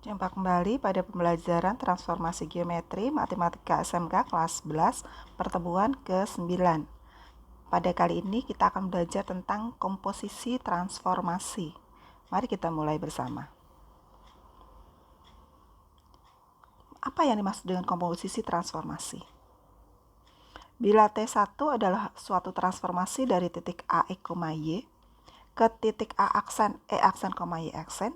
Jumpa kembali pada pembelajaran transformasi geometri matematika SMK kelas 11 pertemuan ke-9. Pada kali ini kita akan belajar tentang komposisi transformasi. Mari kita mulai bersama. Apa yang dimaksud dengan komposisi transformasi? Bila T1 adalah suatu transformasi dari titik A, X, Y ke titik A aksen, E aksen, Y aksen,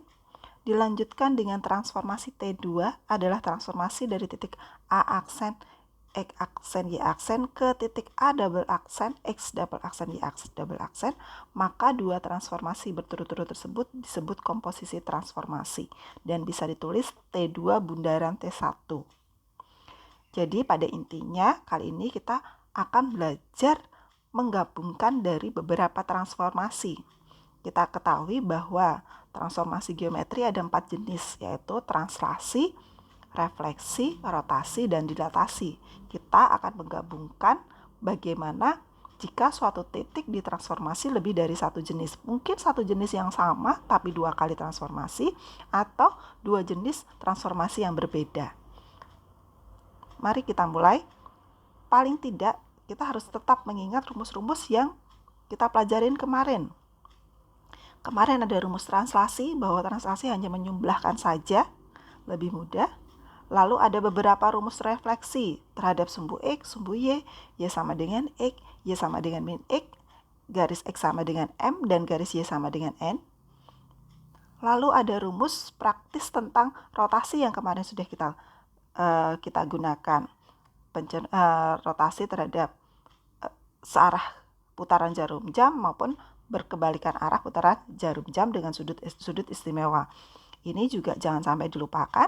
dilanjutkan dengan transformasi T2 adalah transformasi dari titik A aksen, X aksen, Y aksen ke titik A double aksen, X double aksen, Y aksen double aksen, maka dua transformasi berturut-turut tersebut disebut komposisi transformasi dan bisa ditulis T2 bundaran T1. Jadi pada intinya kali ini kita akan belajar menggabungkan dari beberapa transformasi. Kita ketahui bahwa transformasi geometri ada 4 jenis, yaitu translasi, refleksi, rotasi, dan dilatasi. Kita akan menggabungkan bagaimana jika suatu titik ditransformasi lebih dari satu jenis. Mungkin satu jenis yang sama tapi dua kali transformasi, atau dua jenis transformasi yang berbeda. Mari kita mulai. Paling tidak kita harus tetap mengingat rumus-rumus yang kita pelajarin kemarin. Kemarin ada rumus translasi, bahwa translasi hanya menyumblahkan saja, lebih mudah. Lalu ada beberapa rumus refleksi terhadap sumbu X, sumbu Y sama dengan X, Y sama dengan min X, garis X sama dengan M, dan garis Y sama dengan N. Lalu ada rumus praktis tentang rotasi yang kemarin sudah kita gunakan. Rotasi terhadap searah putaran jarum jam maupun berkebalikan arah putaran jarum jam dengan sudut istimewa. Ini juga jangan sampai dilupakan.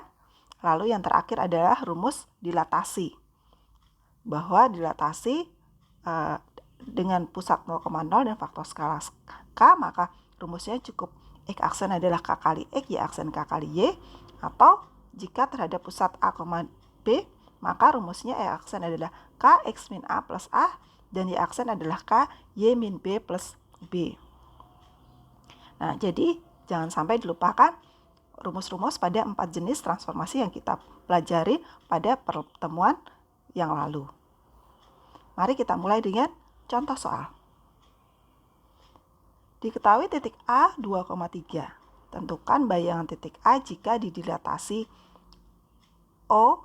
Lalu yang terakhir adalah rumus dilatasi. Bahwa dilatasi dengan pusat 0,0 dan faktor skala K, maka rumusnya cukup X aksen adalah K kali X, Y aksen K kali Y. Atau jika terhadap pusat A, B, maka rumusnya E aksen adalah K X min A plus A, dan Y aksen adalah K Y min B plus B. Nah, jadi jangan sampai dilupakan rumus-rumus pada 4 jenis transformasi yang kita pelajari pada pertemuan yang lalu. Mari kita mulai dengan contoh soal. Diketahui titik A 2,3. Tentukan bayangan titik A jika didilatasi O,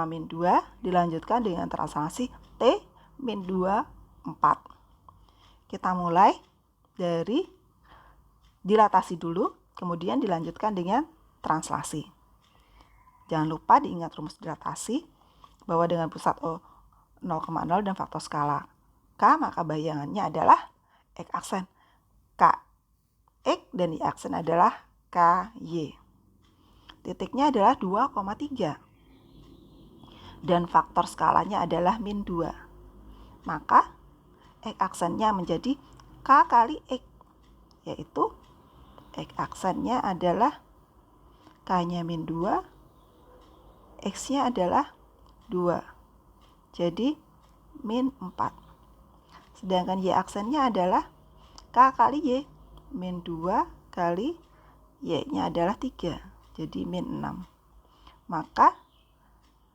min 2 dilanjutkan dengan transformasi T min 2, 4. Kita mulai dari dilatasi dulu, kemudian dilanjutkan dengan translasi. Jangan lupa diingat rumus dilatasi, bahwa dengan pusat O 0,0 dan faktor skala K, maka bayangannya adalah X aksen K X dan Y aksen adalah K Y. Titiknya adalah 2,3 dan faktor skalanya adalah min 2. Maka X aksennya menjadi K kali X, yaitu X aksennya adalah K-nya min 2, X-nya adalah 2. Jadi min 4. Sedangkan Y aksennya adalah K kali Y, min 2 kali Y-nya adalah 3. Jadi min 6. Maka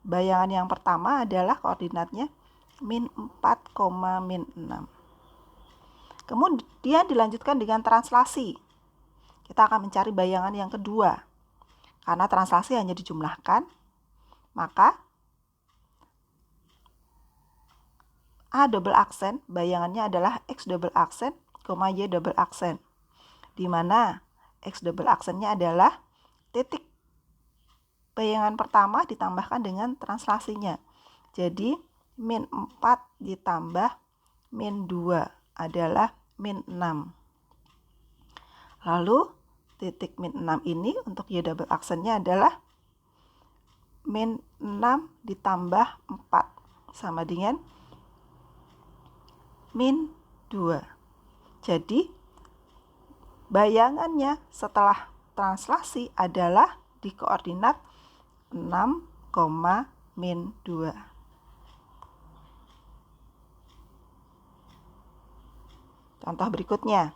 bayangan yang pertama adalah koordinatnya min 4, min 6. Kemudian dilanjutkan dengan translasi. Kita akan mencari bayangan yang kedua. Karena translasi hanya dijumlahkan, maka A double aksen bayangannya adalah X double aksen, Y double aksen. Di mana X double aksennya adalah titik bayangan pertama ditambahkan dengan translasinya. Jadi min 4 ditambah min 2 adalah min 6. Lalu titik min 6 ini untuk Y double aksennya adalah min 6 ditambah 4 sama dengan min 2. Jadi bayangannya setelah translasi adalah di koordinat 6, min 2. Contoh berikutnya.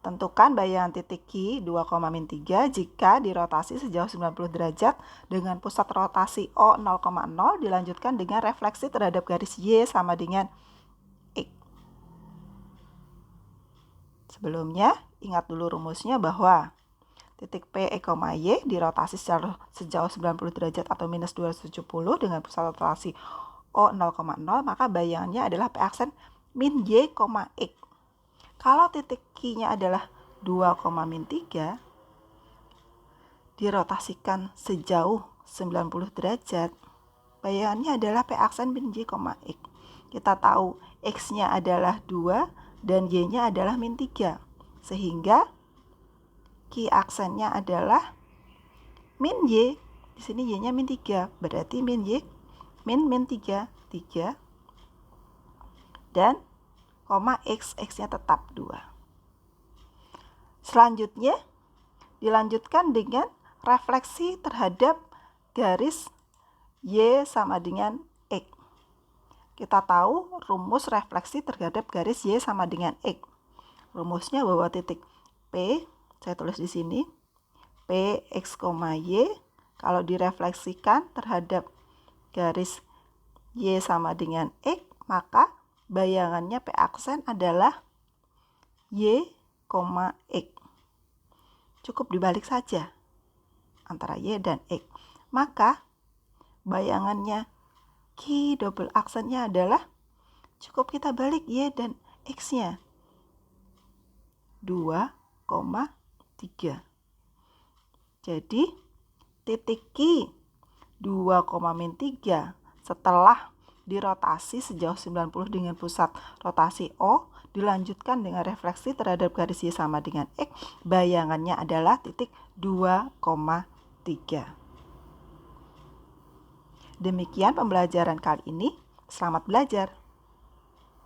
Tentukan bayangan titik Q 2,-3 jika dirotasi sejauh 90 derajat dengan pusat rotasi O 0,0 dilanjutkan dengan refleksi terhadap garis Y sama dengan X. Sebelumnya, ingat dulu rumusnya bahwa titik P, E, Y dirotasi sejauh 90 derajat atau minus 270 dengan pusat rotasi O 0,0, maka bayangannya adalah P aksen min Y, X. Kalau titik Q-nya adalah 2,-3, dirotasikan sejauh 90 derajat, bayangannya adalah P aksen min Y, X. Kita tahu X-nya adalah 2 dan Y-nya adalah min 3. Sehingga Q aksennya adalah min Y. Di sini Y-nya min 3. Berarti min Y, min 3. Dan koma X-nya tetap 2. Selanjutnya, dilanjutkan dengan refleksi terhadap garis Y sama dengan X. Kita tahu rumus refleksi terhadap garis Y sama dengan X. Rumusnya bahwa titik P, saya tulis di sini, P, X, Y, kalau direfleksikan terhadap garis Y sama dengan X, maka bayangannya P aksen adalah Y, X. Cukup dibalik saja antara Y dan X. Maka bayangannya Q double aksennya adalah cukup kita balik Y dan X-nya 2,3. Jadi titik Q 2,-3 setelah dirotasi sejauh 90 dengan pusat rotasi O dilanjutkan dengan refleksi terhadap garis Y sama dengan X, bayangannya adalah titik 2,3. Demikian pembelajaran kali ini. Selamat belajar.